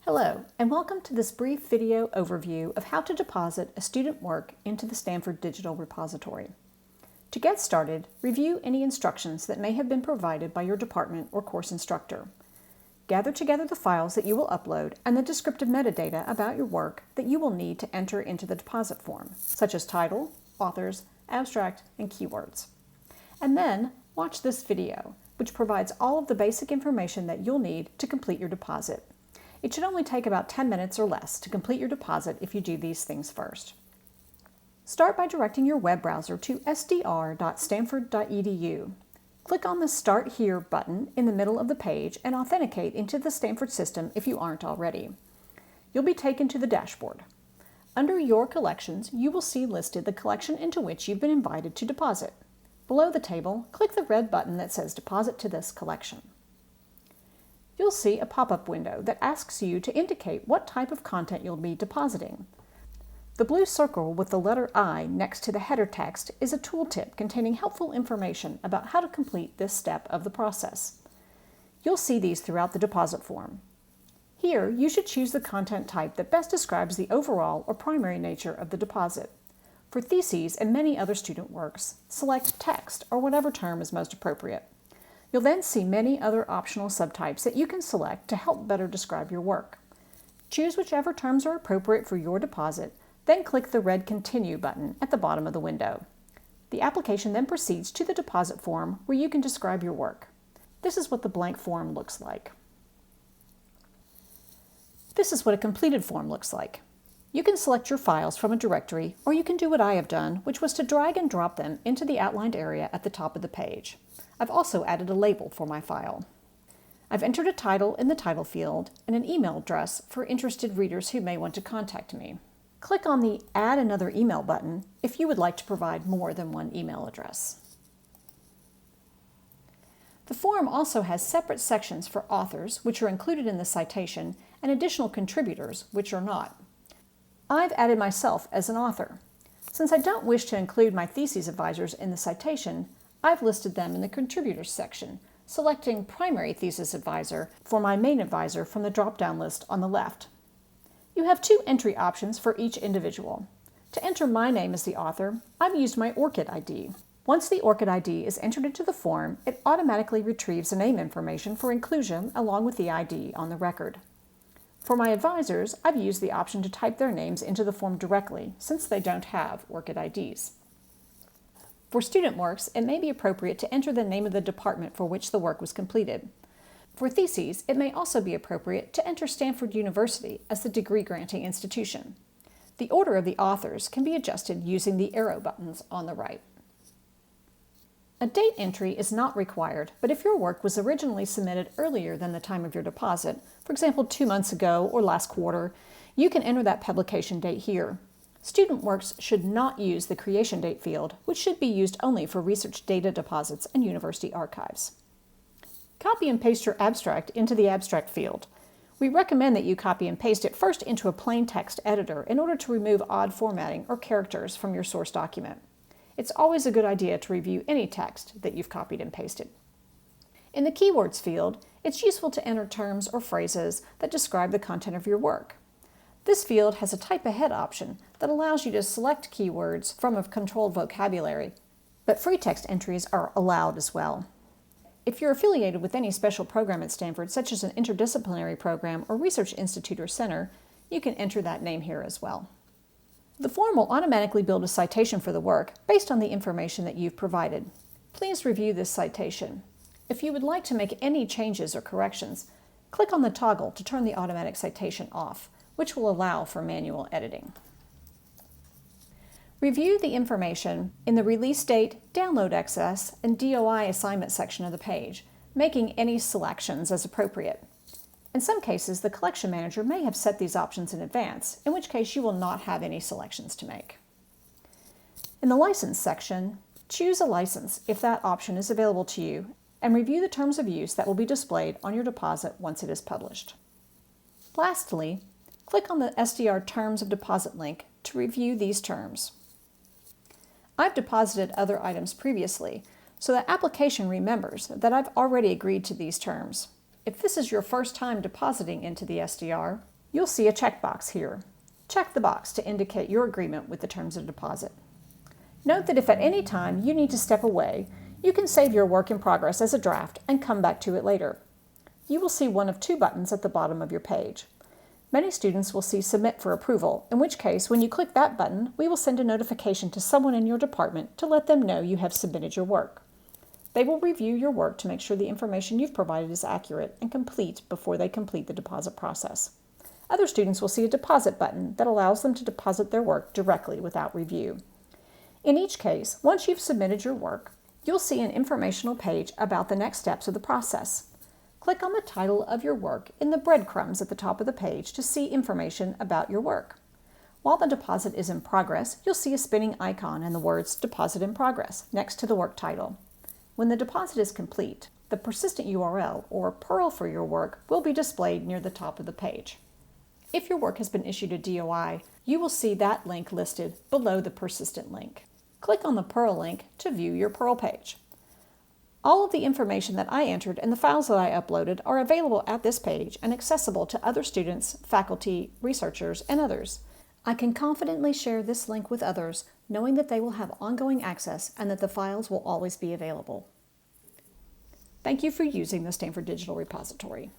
Hello, and welcome to this brief video overview of how to deposit a student work into the Stanford Digital Repository. To get started, review any instructions that may have been provided by your department or course instructor. Gather together the files that you will upload and the descriptive metadata about your work that you will need to enter into the deposit form, such as title, authors, abstract, and keywords. And then watch this video, which provides all of the basic information that you'll need to complete your deposit. It should only take about 10 minutes or less to complete your deposit if you do these things first. Start by directing your web browser to sdr.stanford.edu. Click on the Start Here button in the middle of the page and authenticate into the Stanford system if you aren't already. You'll be taken to the dashboard. Under Your Collections, you will see listed the collection into which you've been invited to deposit. Below the table, click the red button that says Deposit to this collection. You'll see a pop-up window that asks you to indicate what type of content you'll be depositing. The blue circle with the letter I next to the header text is a tooltip containing helpful information about how to complete this step of the process. You'll see these throughout the deposit form. Here, you should choose the content type that best describes the overall or primary nature of the deposit. For theses and many other student works, select text or whatever term is most appropriate. You'll then see many other optional subtypes that you can select to help better describe your work. Choose whichever terms are appropriate for your deposit, then click the red Continue button at the bottom of the window. The application then proceeds to the deposit form where you can describe your work. This is what the blank form looks like. This is what a completed form looks like. You can select your files from a directory, or you can do what I have done, which was to drag and drop them into the outlined area at the top of the page. I've also added a label for my file. I've entered a title in the title field and an email address for interested readers who may want to contact me. Click on the Add Another Email button if you would like to provide more than one email address. The form also has separate sections for authors, which are included in the citation, and additional contributors, which are not. I've added myself as an author. Since I don't wish to include my thesis advisors in the citation, I've listed them in the Contributors section, selecting Primary Thesis Advisor for my main advisor from the drop-down list on the left. You have two entry options for each individual. To enter my name as the author, I've used my ORCID ID. Once the ORCID ID is entered into the form, it automatically retrieves the name information for inclusion along with the ID on the record. For my advisors, I've used the option to type their names into the form directly, since they don't have ORCID IDs. For student works, it may be appropriate to enter the name of the department for which the work was completed. For theses, it may also be appropriate to enter Stanford University as the degree-granting institution. The order of the authors can be adjusted using the arrow buttons on the right. A date entry is not required, but if your work was originally submitted earlier than the time of your deposit, for example 2 months ago or last quarter, you can enter that publication date here. Student works should not use the creation date field, which should be used only for research data deposits and university archives. Copy and paste your abstract into the abstract field. We recommend that you copy and paste it first into a plain text editor in order to remove odd formatting or characters from your source document. It's always a good idea to review any text that you've copied and pasted. In the Keywords field, it's useful to enter terms or phrases that describe the content of your work. This field has a Type Ahead option that allows you to select keywords from a controlled vocabulary, but free text entries are allowed as well. If you're affiliated with any special program at Stanford, such as an interdisciplinary program or research institute or center, you can enter that name here as well. The form will automatically build a citation for the work based on the information that you've provided. Please review this citation. If you would like to make any changes or corrections, click on the toggle to turn the automatic citation off, which will allow for manual editing. Review the information in the Release Date, Download Access, and DOI Assignment section of the page, making any selections as appropriate. In some cases, the collection manager may have set these options in advance, in which case you will not have any selections to make. In the License section, choose a license if that option is available to you, and review the terms of use that will be displayed on your deposit once it is published. Lastly, click on the SDR Terms of Deposit link to review these terms. I've deposited other items previously, so the application remembers that I've already agreed to these terms. If this is your first time depositing into the SDR, You'll see a checkbox here. Check the box to indicate your agreement with the terms of deposit. Note that if at any time you need to step away, you can save your work in progress as a draft and come back to it later. You will see one of two buttons at the bottom of your page. Many students will see Submit for Approval, in which case, when you click that button, we will send a notification to someone in your department to let them know you have submitted your work. They will review your work to make sure the information you've provided is accurate and complete before they complete the deposit process. Other students will see a Deposit button that allows them to deposit their work directly without review. In each case, once you've submitted your work, you'll see an informational page about the next steps of the process. Click on the title of your work in the breadcrumbs at the top of the page to see information about your work. While the deposit is in progress, you'll see a spinning icon and the words Deposit in Progress next to the work title. When the deposit is complete, the persistent URL or URL for your work will be displayed near the top of the page. If your work has been issued a DOI, you will see that link listed below the persistent link. Click on the URL link to view your URL page. All of the information that I entered and the files that I uploaded are available at this page and accessible to other students, faculty, researchers, and others. I can confidently share this link with others, knowing that they will have ongoing access and that the files will always be available. Thank you for using the Stanford Digital Repository.